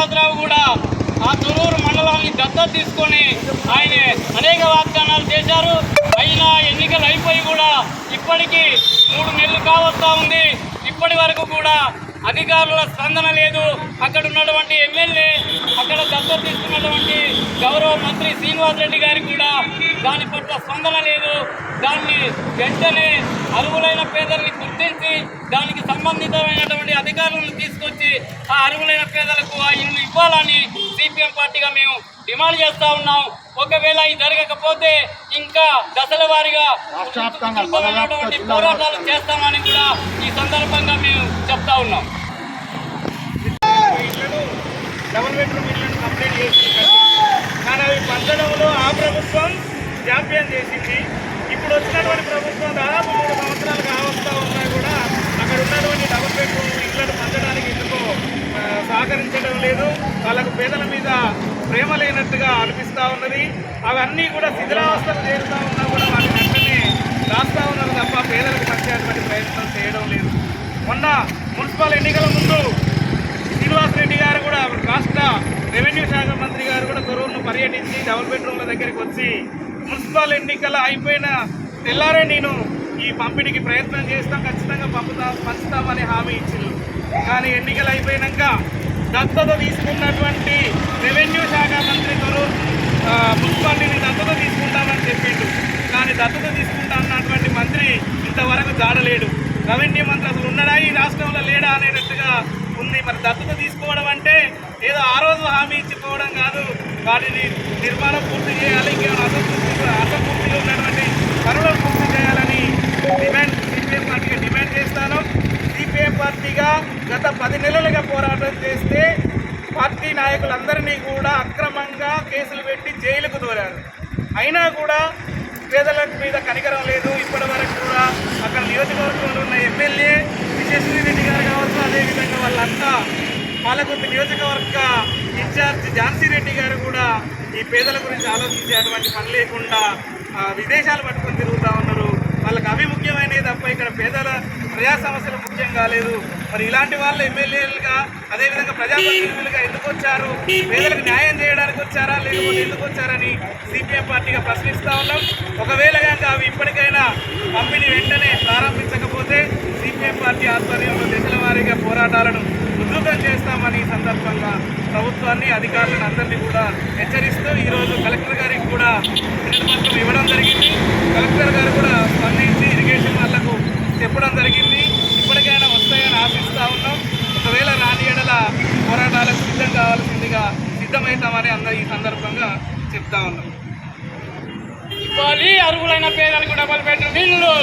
శ్రీనివాసరావు కూడా ఆ తొర్రూరు మండలాన్ని దత్తత తీసుకొని ఆయన అనేక వాగ్దానాలు చేశారు. అయినా ఎన్నికలు అయిపోయి కూడా ఇప్పటికీ 3 నెలలు కావస్తా ఉంది. ఇప్పటి వరకు కూడా అధికారుల స్పందన లేదు. అక్కడ ఉన్నటువంటి ఎమ్మెల్యే, అక్కడ దత్తత తీసుకున్నటువంటి గౌరవ మంత్రి శ్రీనివాసరెడ్డి గారికి కూడా దాని పట్ల స్పందన లేదు. దాన్ని వెంటనే అర్హులైన పేదల్ని గుర్తించి దానికి సంబంధితమైనటువంటి అధికారులను తీసుకొచ్చి ఆ అర్హులైన పేదలకు ఆ ఇల్లు ఇవ్వాలని సిపిఎం పార్టీగా మేము డిమాండ్ చేస్తూ ఉన్నాం. ఒకవేళ ఇది జరగకపోతే ఇంకా దశల వారీగా పోరాటాలు చేస్తామని కూడా ఈ సందర్భంగా మేము చెప్తా ఉన్నాం. డబుల్ బెడ్రూమ్ ఇళ్లను కంప్లీట్ చేసింది, కానీ అవి పంచడంలో ఆ ప్రభుత్వం జాప్యం చేసింది. ఇప్పుడు వచ్చినటువంటి ప్రభుత్వం దాదాపు 3 సంవత్సరాలు కావస్తా ఉన్నా కూడా అక్కడ ఉన్నటువంటి డబుల్ బెడ్రూమ్ ఇళ్లను పంచడానికి ఎందుకో సహకరించడం లేదు. వాళ్ళకు పేదల మీద ప్రేమ లేనట్టుగా అనిపిస్తూ ఉన్నది. అవన్నీ కూడా శిథిలావస్థకు చేరుతూ ఉన్నా కూడా వాటి వెంటనే రాస్తా ఉన్నారు తప్ప పేదలకు పంచేటువంటి ప్రయత్నం చేయడం లేదు. మొన్న మున్సిపల్ ఎన్నికల ముందు శ్రీనివాసరెడ్డి గారు కూడా రాష్ట్ర రెవెన్యూ శాఖ మంత్రి గారు కూడా తొర్రూరును పర్యటించి డబుల్ బెడ్రూమ్ల దగ్గరికి వచ్చి మున్సిపల్ ఎన్నికలు అయిపోయిన తెల్లారే నేను ఈ పంపిణీకి ప్రయత్నం చేస్తాం, ఖచ్చితంగా పంచుతామని హామీ ఇచ్చింది. కానీ ఎన్నికలు అయిపోయినాక దత్తత తీసుకున్నటువంటి రెవెన్యూ శాఖ మంత్రి తొర్రూరు మున్సిపాలిటీని దత్తత తీసుకుంటామని చెప్పిండు. కానీ దత్తత తీసుకుంటా అన్నటువంటి మంత్రి ఇంతవరకు జాడలేడు. రెవెన్యూ మంత్రి అసలు ఉన్నాడా ఈ రాష్ట్రంలో లేడా అనేటట్టుగా ఉంది. మరి దత్తత తీసుకోవడం అంటే ఏదో ఆ రోజు హామీ ఇచ్చిపోవడం కాదు, వాటిని నిర్మాణం పూర్తి చేయాలి, ఇంకేమైనా అసంపూర్తిగా ఉన్నటువంటి పనులను పూర్తి చేయాలని సిపిఎం పార్టీగా డిమాండ్ చేస్తాను. సిపిఎం పార్టీగా గత 10 నెలలుగా పోరాటం చేస్తే పార్టీ నాయకులందరినీ కూడా అక్రమంగా కేసులు పెట్టి జైలుకు దూరారు. అయినా కూడా పేదల మీద కనికరం లేదు. ఇప్పటి వరకు కూడా అక్కడ నియోజకవర్గంలో ఉన్న ఎమ్మెల్యే విజయశ్రీరెడ్డి గారు కావచ్చు, అదేవిధంగా వాళ్ళంతా పాలకుర్తి నియోజకవర్గ ఇన్ఛార్జ్ ఝాన్సీ రెడ్డి గారు కూడా ఈ పేదల గురించి ఆలోచించేటువంటి పని లేకుండా విదేశాలు పట్టుకొని తిరుగుతూ ఉన్నారు. వాళ్ళకి అవి ముఖ్యమైనవి తప్ప ఇక్కడ పేదల ప్రజా సమస్యలు ముఖ్యం కాలేదు. మరి ఇలాంటి వాళ్ళు ఎమ్మెల్యేలుగా అదేవిధంగా ప్రజాప్రతినిధులుగా ఎందుకు వచ్చారు? పేదలకు న్యాయం చేయడానికి వచ్చారా, లేకపోతే ఎందుకు వచ్చారని సిపిఎం పార్టీగా ప్రశ్నిస్తూ ఉన్నాం. ఒకవేళ కనుక అవి ఇప్పటికైనా పంపిణీ వెంటనే ప్రారంభించకపోతే సిపిఎం పార్టీ ఆధ్వర్యంలో దశల వారీగా పోరాటాలను ఉధృతం చేస్తామని ఈ సందర్భంగా ప్రభుత్వాన్ని, అధికారులను అందరినీ కూడా హెచ్చరిస్తూ ఈరోజు కలెక్టర్ గారికి కూడా వినతిపత్రం ఇవ్వడం జరిగింది. కలెక్టర్ గారు కూడా స్పందించి ఇరిగేషన్ వాళ్లకు చెప్పడం జరిగింది. ఇప్పటికైనా వస్తాయని ఆశిస్తూ ఉన్నాం. ఒకవేళ రాని ఎడల పోరాటాలకు సిద్ధం కావాల్సిందిగా సిద్ధమవుతామని అందరూ ఈ సందర్భంగా చెప్తా ఉన్నాం. ఇవ్వాలి అర్హులైన పేదలకు డబుల్ బెడ్రూమ్ ఇల్లు.